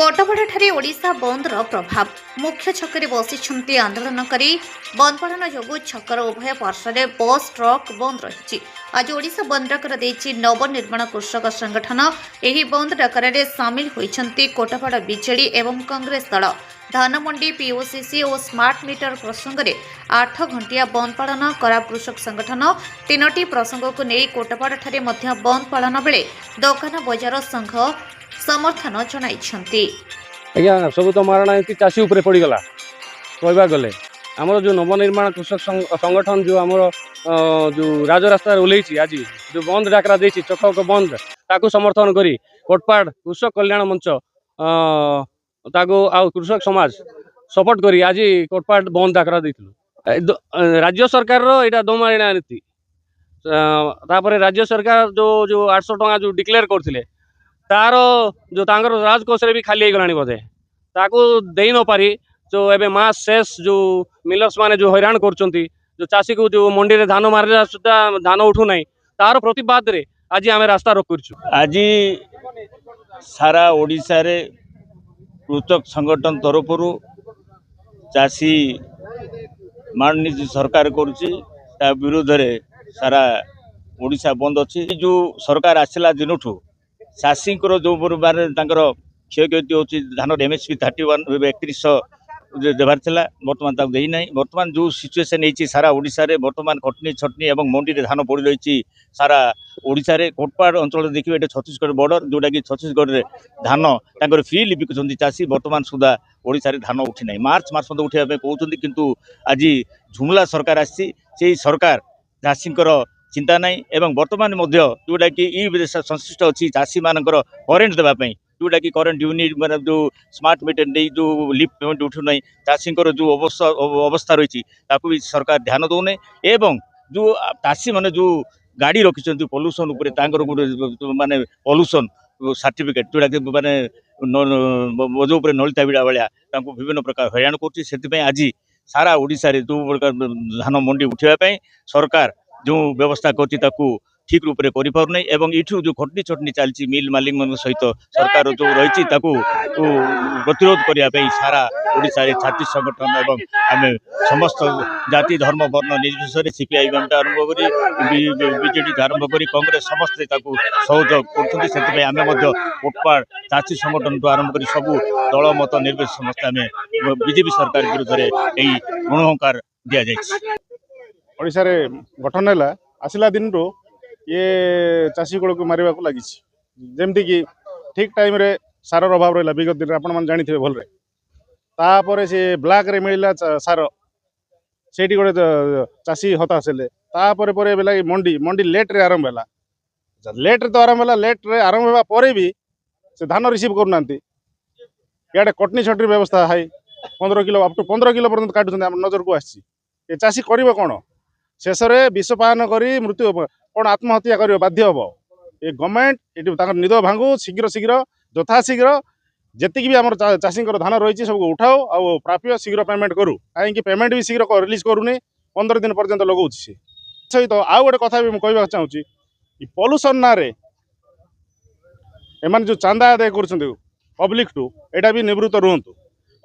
कोटपाड़ाଠାରେ ओडिशा बंदर प्रभाव मुख्य छकरे बसिछन्ति आंदोलनकारी बंद पालन जोगु छकर उभय पार्श्वे बस ट्रक बंद रही। आज ओडिशा बंद डाकर देछि नवनिर्माण कृषक संगठन। एही बंद डाकरारे सामिल होइछन्ति कोटपाड़ा बीजेडी एवं कांग्रेस दल। धानमंडी पीओसीसी और स्मार्ट मीटर प्रसंग में 8 घंटिया बंद पालन करा कृषक संगठन। 3टी प्रसंग को नहीं कोटपाड़ाଠାରେ मध्य बंद पालन बेले दोकान बजार संघ समर्थन जनाइछन्ति। आज्ञा सब तो मारणा एमती चाषी उपरे पड़गला कहवा गले आमर जो नवनिर्माण कृषक संगठन जो आमर जो राजरास्ता ओल्लैछि आज जो बंद डाकरा देछि चक बंद ताकू समर्थन करी कोटपाड़ कृषक कल्याण मंच ताकू आ कृषक समाज सपोर्ट करी आज कोटपाड़ बंद डाकरा देथिलु। राज्य सरकार रो एटा दोमारिणा नीति तापर राज्य सरकार जो जो 800 टका जो डिक्लेयर करथिले तार जो तांगर राजकोष भी खाली गलानी बोधे ताकू दे न पारी जो एबे मास शेष जो मिलर्स माने जो हैरान करचंती जो चाषी को जो मंडी रे धान मारला सुद्धा धान उठू नाही तार प्रतिबाद रे आज आमे रास्ता रोक करछु। आज सारा ओडिसा रे कृषक संगठन तरफरु चाषी माननीय सरकार करुची ता विरोध रे सारा ओडिसा बंद अछि। जो सरकार आसिला दिनठू चाषी जो बारे क्षय क्षति होची धान एमएसपी 31 3100 देवार थिला वर्तमान तक देई नाही। वर्तमान जो सिचुएशन होती सारा ओडिशा रे वर्तमान कटनी छटनी एवं मंडी रे धान पड़ी रही सारा ओडिशा रे कोटपाड़ अंचल देखिए ये छत्तीसगढ़ बॉर्डर जोटा कि छत्तीसगढ़ रे धान तांकर फील्ड बिकुचंती चाषी वर्तमान सुधा ओडिशा रे धान उठी नाही। मार्च मास मत उठिया पे कहउचंती किंतु आज झुमला सरकार आसी से सरकार चाषी चिंता नहीं एवं वर्तमान जोटा कि ई संश्लिष्ट अच्छी चाषी मानकर करेन्ट देवाई जोटा कि करेन्ट यूनिट मैंने जो स्मार्ट मीटर नहीं जो लिफ्ट पेमेंट उठू ना चाषी जो अवस्था रही भी सरकार ध्यान दौने एवं जो चाषी मैंने जो गाड़ी रखिंट पल्यूसन गोटे माने पल्यूसन सर्टिफिकेट जोटा कि माने बोझ उपर नलिता बिड़ा भाया विभिन्न प्रकार हैरान कर आज सारा ओडिशा रे जो प्रकार धान मंडी उठाई सरकार जो व्यवस्था करछि ताकू ठीक रूप से करिपार नै एवं इठू जो खटनी छटनी चलछि मिल मालिक मन सहित सरकार जो रही ताकू प्रतिरोध करिया पे सारा ओडिशा रे छात्री संगठन एवं आमे समस्त जाति धर्म वर्ण निर्विशेष सीपीआई आरंभ करी बीजेडी आरंभ करी कांग्रेस समस्त ताकू सहयोग करथि। सेति आमे मध्य कोटपाड़ चाषी संगठन तो आरंभ करी सबू दल मत निर्विशेष समस्त आमे बीजेपी सरकार विरुद्ध रे एई रणहंकार दिया जायछि। ओडिशा रे गठन है आसला दिन रो ये चाषी गुड़ को मारे लगी जमती कि ठीक टाइम रे सार अभाव रहा विगत दिन आप जानी भल तापर से ब्लैक रे मिलला सार से गोटे चाषी हताश है मंडी मंडी लेट रे आरंभ है लेट रे तो आरंभ है लेट रे आरंभ होगा पर भी से धान रिसीव करना इे कटनी छटनी व्यवस्था हाई 15 किलो अप टू 15 किलो पर्यंत काटुं नजर को आसी चाषी कर कौन शेष में विषपान कर मृत्यु कौन आत्महत्या कर बाध्य हम ये गवर्नमेंट ये निद भांगू शीघ्र शीघ्र यथाशीघ्र जी भी आम चाषी धान रही सब उठाओ आ प्राप्य शीघ्र पेमेंट करूँ कहीं पेमेंट भी शीघ्र रिलीज करूनी 15 दिन पर्यंत लगाऊँ सहित आउ गोटे कथा भी मुझे चाहूँगी पल्यूसन ना एम जो चांदा आदाय कर पब्लिक टू यहाँ भी निवृत्त रुहतु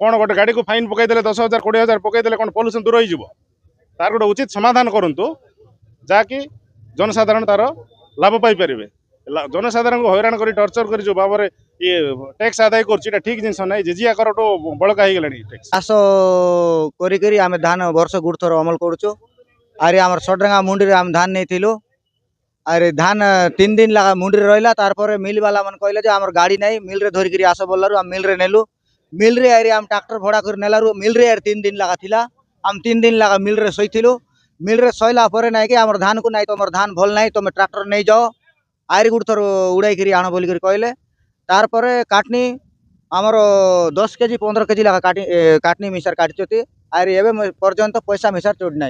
कौन गोटे गाड़ी को फाइन पकईदे 10,000 20,000 पकईदे कौन पल्यूसन दूर हो तार गोटे उचित समाधान करूँ जहाँकि जनसाधारण तार लाभ पाइपर जनसाधारण को हैरान कर टर्चर कर जो भाव में ये टैक्स आदाय कर ठीक जिन ना जेजिया कर बड़का हो गला चाष करी आम धान वर्ष गुड़ थर अमल करुचु आरे आम सडरंगा मुंडी आम धान नहीं अरे धान 3 दिन लगा मुंडी रहा तार मिल वाला मन कहले आम गाड़ी नहीं मिल रे धरिकी आस बोलू आम मिल रे नेलु मिल रे आम ट्रैक्टर भड़ा कर नेलु मिल रे 3 दिन लगा थिला आम 3 दिन लगा मिल रे सहीलु मिल रे सैला ना कि आम धान को नहीं तुम धान भल ना तुम ट्रैक्टर नहीं जाओ आरी गुड़ थर उड़ाई आण बोल कहले तार काटनी आमर 10 केजी 15 केजी लगा काटनी मिसार काटी आरे एवं पर्यंत पैसा मिसार चढ़ ना।